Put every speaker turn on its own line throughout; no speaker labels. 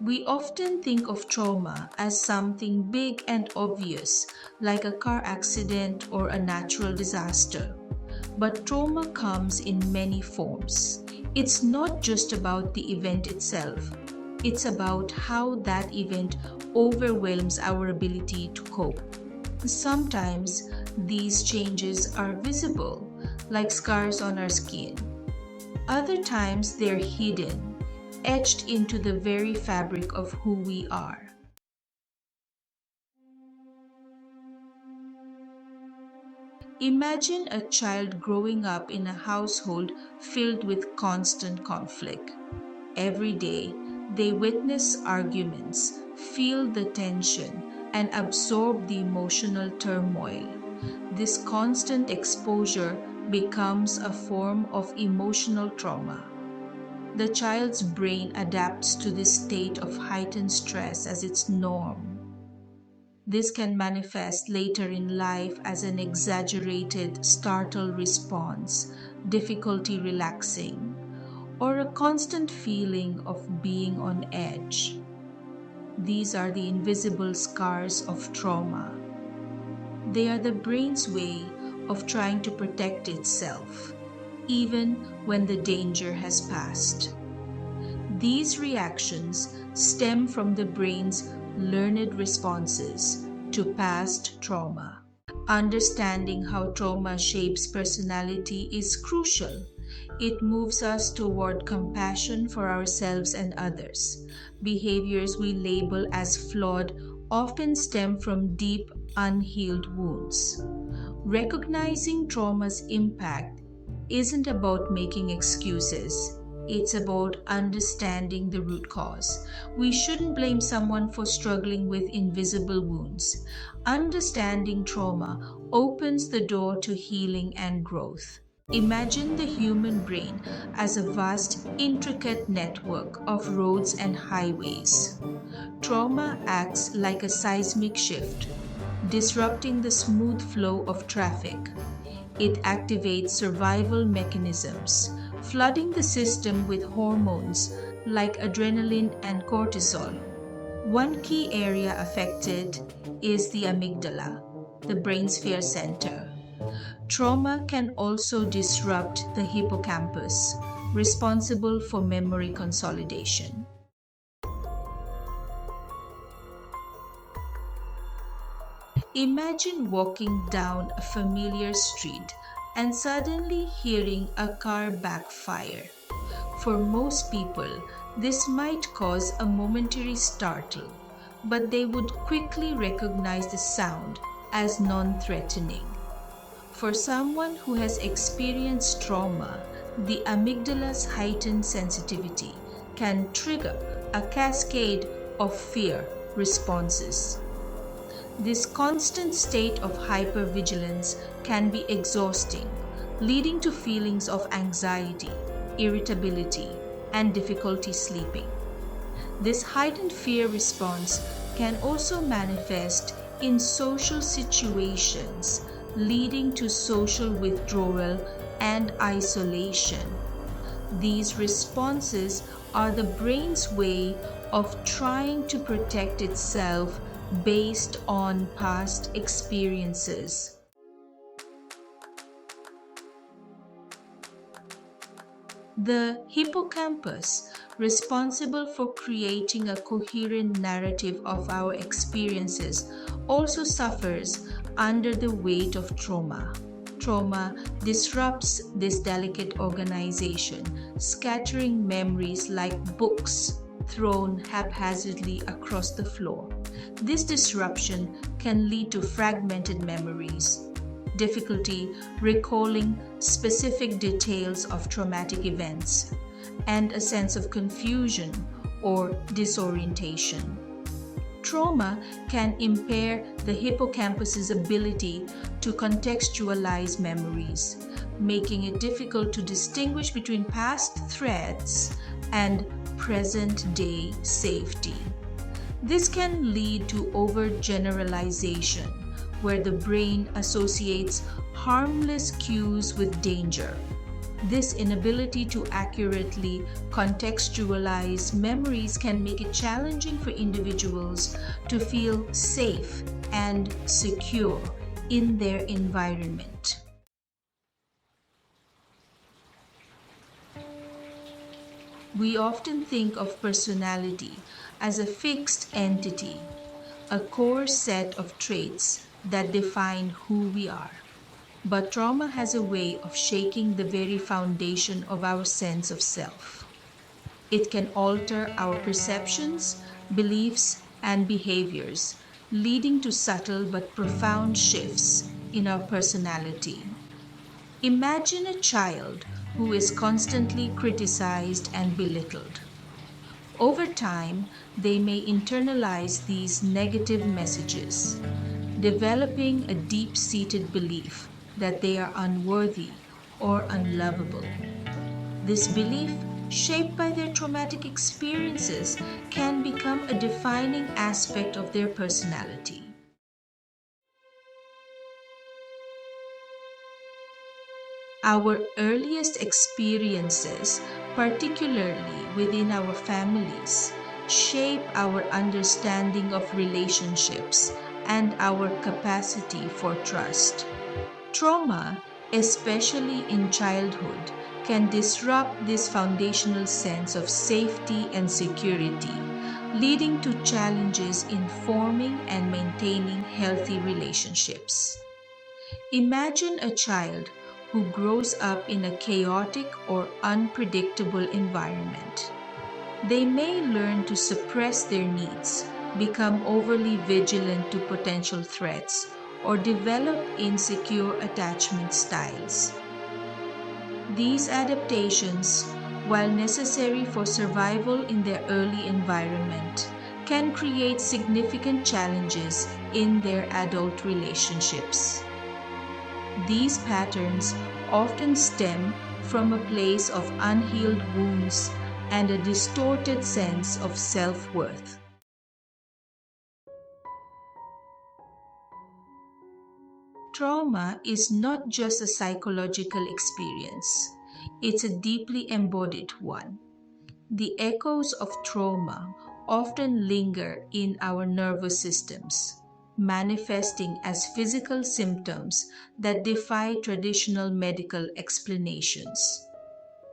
We often think of trauma as something big and obvious, like a car accident or a natural disaster. But trauma comes in many forms. It's not just about the event itself, it's about how that event overwhelms our ability to cope. Sometimes these changes are visible, like scars on our skin. Other times they're hidden, etched into the very fabric of who we are. Imagine a child growing up in a household filled with constant conflict. Every day, they witness arguments, feel the tension, and absorb the emotional turmoil. This constant exposure becomes a form of emotional trauma. The child's brain adapts to this state of heightened stress as its norm. This can manifest later in life as an exaggerated, startled response, difficulty relaxing, or a constant feeling of being on edge. These are the invisible scars of trauma. They are the brain's way of trying to protect itself, even when the danger has passed. These reactions stem from the brain's learned responses to past trauma. Understanding how trauma shapes personality is crucial. It moves us toward compassion for ourselves and others. Behaviors we label as flawed often stem from deep, unhealed wounds. Recognizing trauma's impact isn't about making excuses. It's about understanding the root cause. We shouldn't blame someone for struggling with invisible wounds. Understanding trauma opens the door to healing and growth. Imagine the human brain as a vast, intricate network of roads and highways. Trauma acts like a seismic shift, disrupting the smooth flow of traffic. It activates survival mechanisms, flooding the system with hormones like adrenaline and cortisol. One key area affected is the amygdala, the brain's fear center. Trauma can also disrupt the hippocampus, responsible for memory consolidation. Imagine walking down a familiar street and suddenly hearing a car backfire. For most people, this might cause a momentary startle, but they would quickly recognize the sound as non-threatening. For someone who has experienced trauma, the amygdala's heightened sensitivity can trigger a cascade of fear responses. This constant state of hypervigilance can be exhausting, leading to feelings of anxiety, irritability, and difficulty sleeping. This heightened fear response can also manifest in social situations, leading to social withdrawal and isolation. These responses are the brain's way of trying to protect itself based on past experiences. The hippocampus, responsible for creating a coherent narrative of our experiences, also suffers under the weight of trauma. Trauma disrupts this delicate organization, scattering memories like books thrown haphazardly across the floor. This disruption can lead to fragmented memories, difficulty recalling specific details of traumatic events, and a sense of confusion or disorientation. Trauma can impair the hippocampus's ability to contextualize memories, making it difficult to distinguish between past threats and present-day safety. This can lead to overgeneralization, where the brain associates harmless cues with danger. This inability to accurately contextualize memories can make it challenging for individuals to feel safe and secure in their environment. We often think of personality as a fixed entity, a core set of traits that define who we are. But trauma has a way of shaking the very foundation of our sense of self. It can alter our perceptions, beliefs, and behaviors, leading to subtle but profound shifts in our personality. Imagine a child who is constantly criticized and belittled. Over time, they may internalize these negative messages, developing a deep seated belief that they are unworthy or unlovable. This belief, shaped by their traumatic experiences, can become a defining aspect of their personality. Our earliest experiences, particularly within our families, shape our understanding of relationships and our capacity for trust. Trauma, especially in childhood, can disrupt this foundational sense of safety and security, leading to challenges in forming and maintaining healthy relationships. Imagine a child who grows up in a chaotic or unpredictable environment. They may learn to suppress their needs, become overly vigilant to potential threats, or develop insecure attachment styles. These adaptations, while necessary for survival in their early environment, can create significant challenges in their adult relationships. These patterns often stem from a place of unhealed wounds and a distorted sense of self-worth. Trauma is not just a psychological experience, it's a deeply embodied one. The echoes of trauma often linger in our nervous systems, manifesting as physical symptoms that defy traditional medical explanations.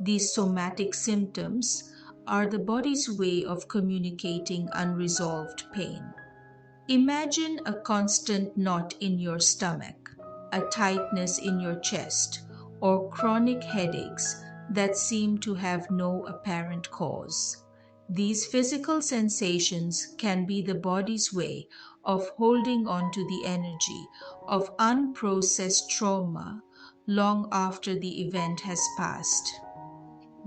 These somatic symptoms are the body's way of communicating unresolved pain. Imagine a constant knot in your stomach, a tightness in your chest, or chronic headaches that seem to have no apparent cause. These physical sensations can be the body's way of holding on to the energy of unprocessed trauma long after the event has passed.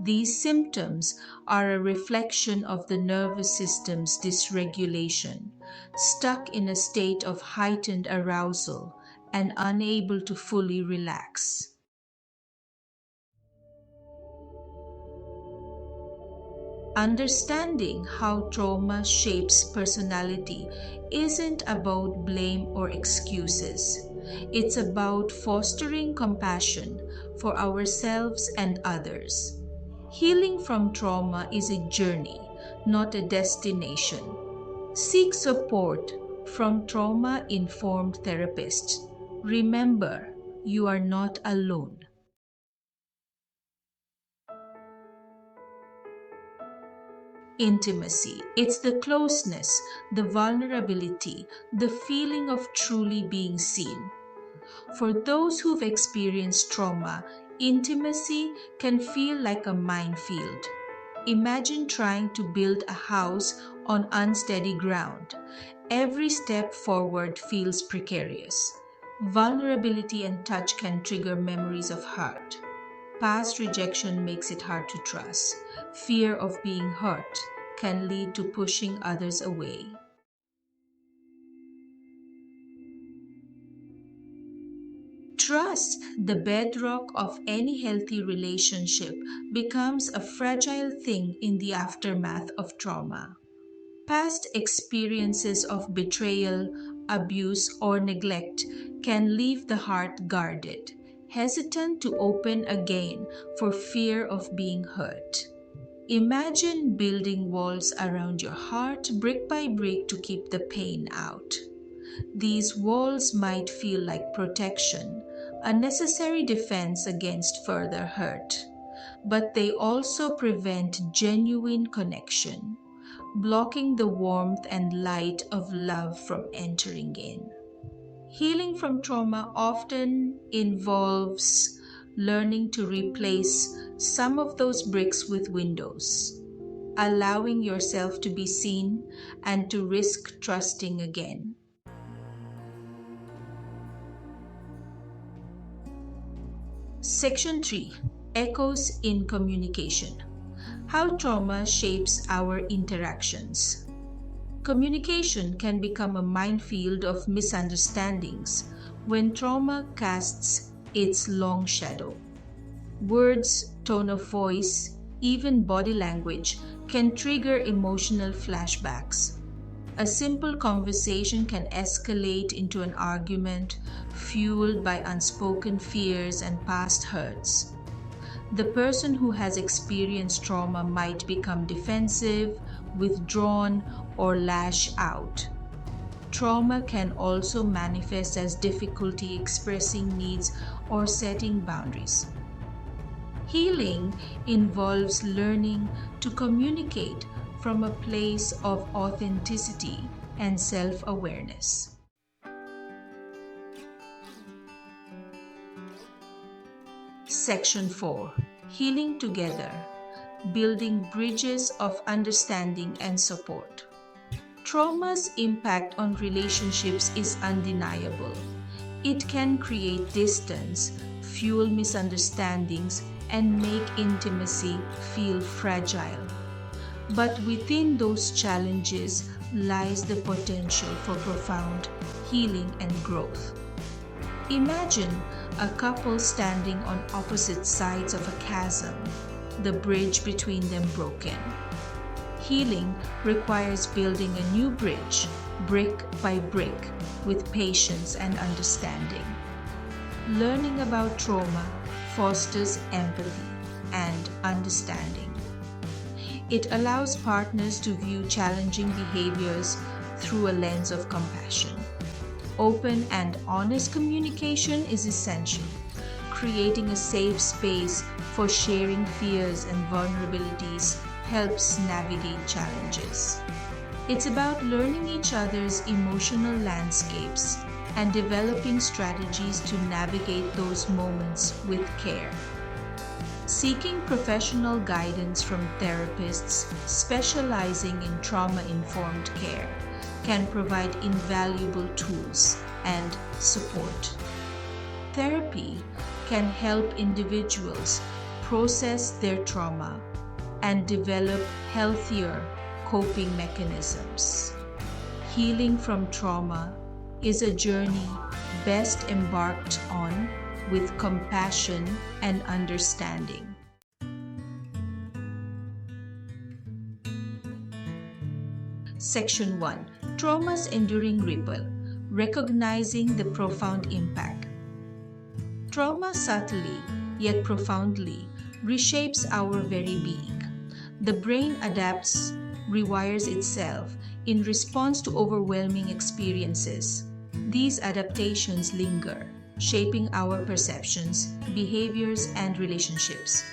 These symptoms are a reflection of the nervous system's dysregulation, stuck in a state of heightened arousal and unable to fully relax. Understanding how trauma shapes personality isn't about blame or excuses. It's about fostering compassion for ourselves and others. Healing from trauma is a journey, not a destination. Seek support from trauma informed therapists. Remember, you are not alone. Intimacy. It's the closeness, the vulnerability, the feeling of truly being seen. For those who've experienced trauma, intimacy can feel like a minefield. Imagine trying to build a house on unsteady ground. Every step forward feels precarious. Vulnerability and touch can trigger memories of hurt. Past rejection makes it hard to trust. Fear of being hurt can lead to pushing others away. Trust, the bedrock of any healthy relationship, becomes a fragile thing in the aftermath of trauma. Past experiences of betrayal, abuse, or neglect can leave the heart guarded, hesitant to open again for fear of being hurt. Imagine building walls around your heart brick by brick to keep the pain out. These walls might feel like protection, a necessary defense against further hurt, but they also prevent genuine connection, blocking the warmth and light of love from entering in. Healing from trauma often involves learning to replace some of those bricks with windows, allowing yourself to be seen and to risk trusting again. Section 3: Echoes in Communication. How trauma shapes our interactions. Communication can become a minefield of misunderstandings when trauma casts its long shadow. Words, tone of voice, even body language can trigger emotional flashbacks. A simple conversation can escalate into an argument fueled by unspoken fears and past hurts. The person who has experienced trauma might become defensive, withdrawn, or lash out. Trauma can also manifest as difficulty expressing needs or setting boundaries. Healing involves learning to communicate from a place of authenticity and self-awareness. Section 4: Healing Together, Building Bridges of Understanding and Support. Trauma's impact on relationships is undeniable. It can create distance, fuel misunderstandings, and make intimacy feel fragile. But within those challenges lies the potential for profound healing and growth. Imagine a couple standing on opposite sides of a chasm, the bridge between them broken. Healing requires building a new bridge, brick by brick, with patience and understanding. Learning about trauma fosters empathy and understanding. It allows partners to view challenging behaviors through a lens of compassion. Open and honest communication is essential, creating a safe space for sharing fears and vulnerabilities helps navigate challenges. It's about learning each other's emotional landscapes and developing strategies to navigate those moments with care. Seeking professional guidance from therapists specializing in trauma-informed care can provide invaluable tools and support. Therapy can help individuals process their trauma and develop healthier coping mechanisms. Healing from trauma is a journey best embarked on with compassion and understanding. Section 1: Trauma's Enduring Ripple, Recognizing the Profound Impact. Trauma subtly, yet profoundly, reshapes our very being. The brain adapts, rewires itself in response to overwhelming experiences. These adaptations linger, shaping our perceptions, behaviors, and relationships.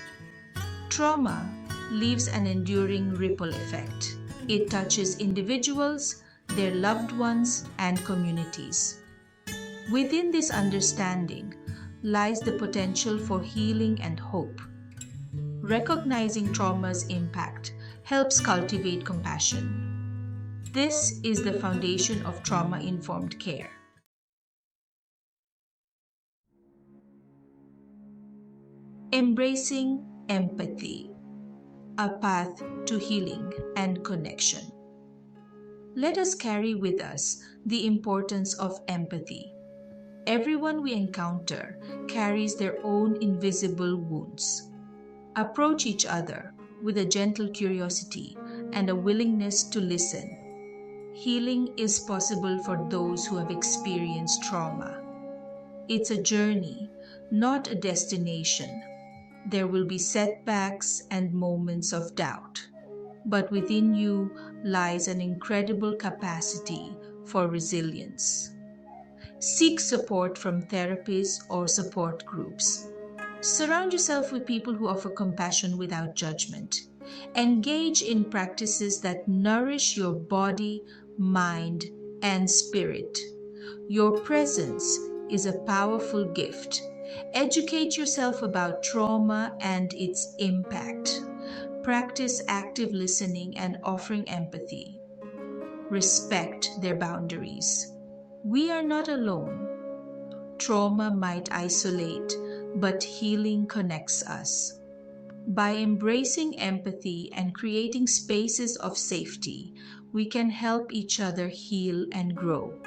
Trauma leaves an enduring ripple effect. It touches individuals, their loved ones, and communities. Within this understanding lies the potential for healing and hope. Recognizing trauma's impact helps cultivate compassion. This is the foundation of trauma-informed care. Embracing empathy, a path to healing and connection. Let us carry with us the importance of empathy. Everyone we encounter carries their own invisible wounds. Approach each other with a gentle curiosity and a willingness to listen. Healing is possible for those who have experienced trauma. It's a journey, not a destination. There will be setbacks and moments of doubt, but within you lies an incredible capacity for resilience. Seek support from therapists or support groups. Surround yourself with people who offer compassion without judgment. Engage in practices that nourish your body, mind, and spirit. Your presence is a powerful gift. Educate yourself about trauma and its impact. Practice active listening and offering empathy. Respect their boundaries. We are not alone. Trauma might isolate, but healing connects us. By embracing empathy and creating spaces of safety, we can help each other heal and grow.